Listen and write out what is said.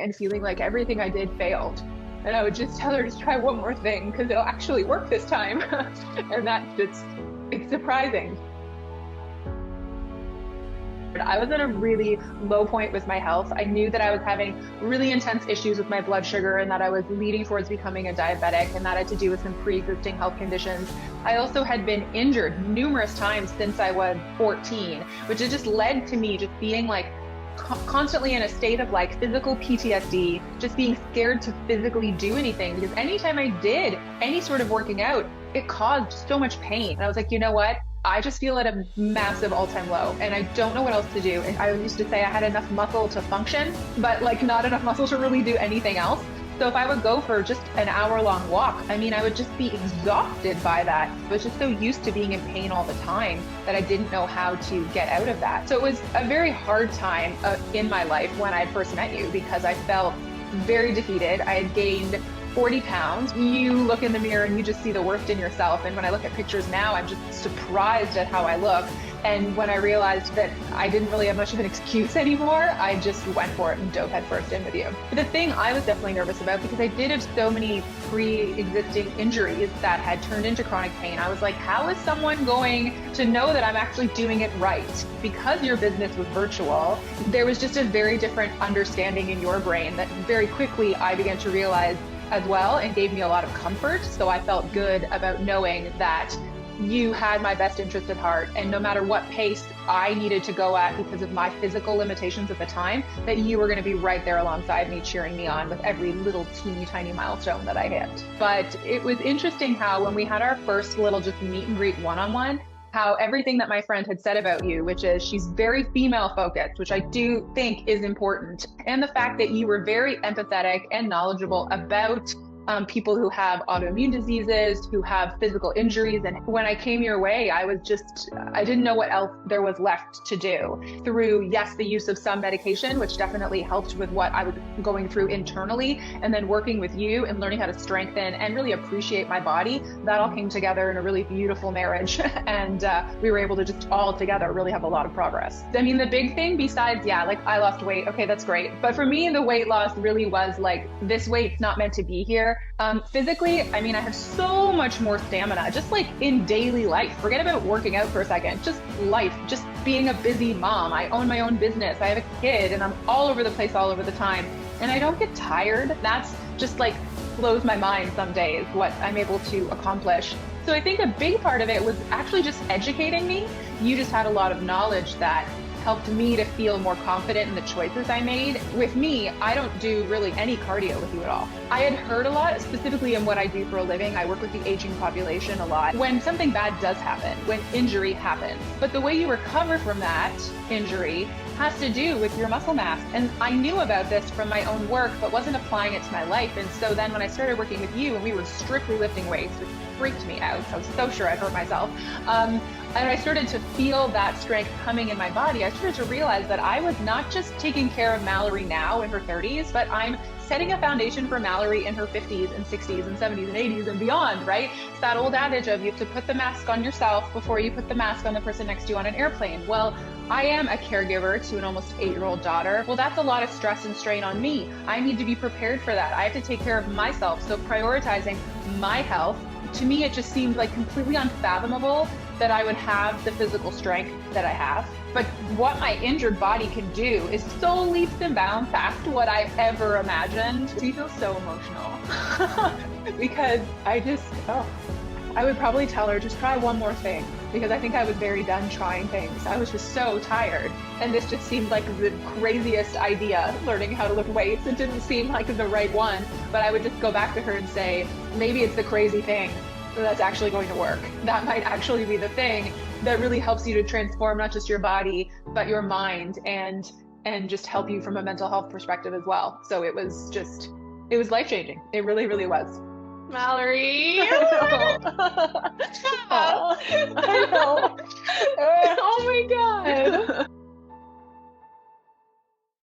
and feeling like everything I did failed. And I would just tell her to try one more thing because it'll actually work this time. And it's surprising. I was at a really low point with my health. I knew that I was having really intense issues with my blood sugar and that I was leading towards becoming a diabetic, and that had to do with some pre-existing health conditions. I also had been injured numerous times since I was 14, which has just led to me just being like constantly in a state of like physical PTSD, just being scared to physically do anything, because anytime I did any sort of working out, it caused so much pain. And I was like, you know what? I just feel at a massive all-time low and I don't know what else to do. And I used to say I had enough muscle to function, but like not enough muscle to really do anything else. So if I would go for just an hour-long walk, I mean, I would just be exhausted by that. I was just so used to being in pain all the time that I didn't know how to get out of that. So it was a very hard time in my life when I first met you, because I felt very defeated. I had gained 40 pounds. You look in the mirror and you just see the worst in yourself. And when I look at pictures now, I'm just surprised at how I look. And when I realized that I didn't really have much of an excuse anymore, I just went for it and dove headfirst in with you. But the thing I was definitely nervous about, because I did have so many pre-existing injuries that had turned into chronic pain, I was like, how is someone going to know that I'm actually doing it right? Because your business was virtual, there was just a very different understanding in your brain that very quickly I began to realize as well, and gave me a lot of comfort. So I felt good about knowing that you had my best interest at heart, and no matter what pace I needed to go at because of my physical limitations at the time, that you were going to be right there alongside me, cheering me on with every little teeny tiny milestone that I hit. But it was interesting how when we had our first little just meet and greet one-on-one, how everything that my friend had said about you, which is she's very female focused, which I do think is important, and the fact that you were very empathetic and knowledgeable about people who have autoimmune diseases, who have physical injuries. And when I came your way, I didn't know what else there was left to do. Through, yes, the use of some medication, which definitely helped with what I was going through internally, and then working with you and learning how to strengthen and really appreciate my body, that all came together in a really beautiful marriage. And we were able to just all together really have a lot of progress. I mean, the big thing besides, yeah, like I lost weight, okay, that's great. But for me, the weight loss really was like, this weight's not meant to be here. Physically, I mean, I have so much more stamina, just like in daily life. Forget about working out for a second, just life, just being a busy mom. I own my own business. I have a kid and I'm all over the place, all over the time. And I don't get tired. That's just like blows my mind some days, what I'm able to accomplish. So I think a big part of it was actually just educating me. You just had a lot of knowledge that helped me to feel more confident in the choices I made. With me, I don't do really any cardio with you at all. I had heard a lot, specifically in what I do for a living. I work with the aging population a lot. When something bad does happen, when injury happens, but the way you recover from that injury has to do with your muscle mass. And I knew about this from my own work, but wasn't applying it to my life. And so then when I started working with you and we were strictly lifting weights, which freaked me out, I was so sure I'd hurt myself. And I started to feel that strength coming in my body. I started to realize that I was not just taking care of Mallory now in her 30s, but I'm setting a foundation for Mallory in her 50s and 60s and 70s and 80s and beyond, right? It's that old adage of you have to put the mask on yourself before you put the mask on the person next to you on an airplane. Well, I am a caregiver to an almost 8-year-old daughter. Well, that's a lot of stress and strain on me. I need to be prepared for that. I have to take care of myself. So prioritizing my health, to me, it just seemed like completely unfathomable that I would have the physical strength that I have. But what my injured body can do is so leaps and bounds past what I ever imagined. She feels so emotional because I would probably tell her, just try one more thing, because I think I was very done trying things. I was just so tired. And this just seemed like the craziest idea, learning how to lift weights. It didn't seem like the right one, but I would just go back to her and say, maybe it's the crazy thing that's actually going to work. That might actually be the thing that really helps you to transform not just your body, but your mind, and just help you from a mental health perspective as well. So it was life-changing. It really, really was. Mallory. I know. I know. Oh my God.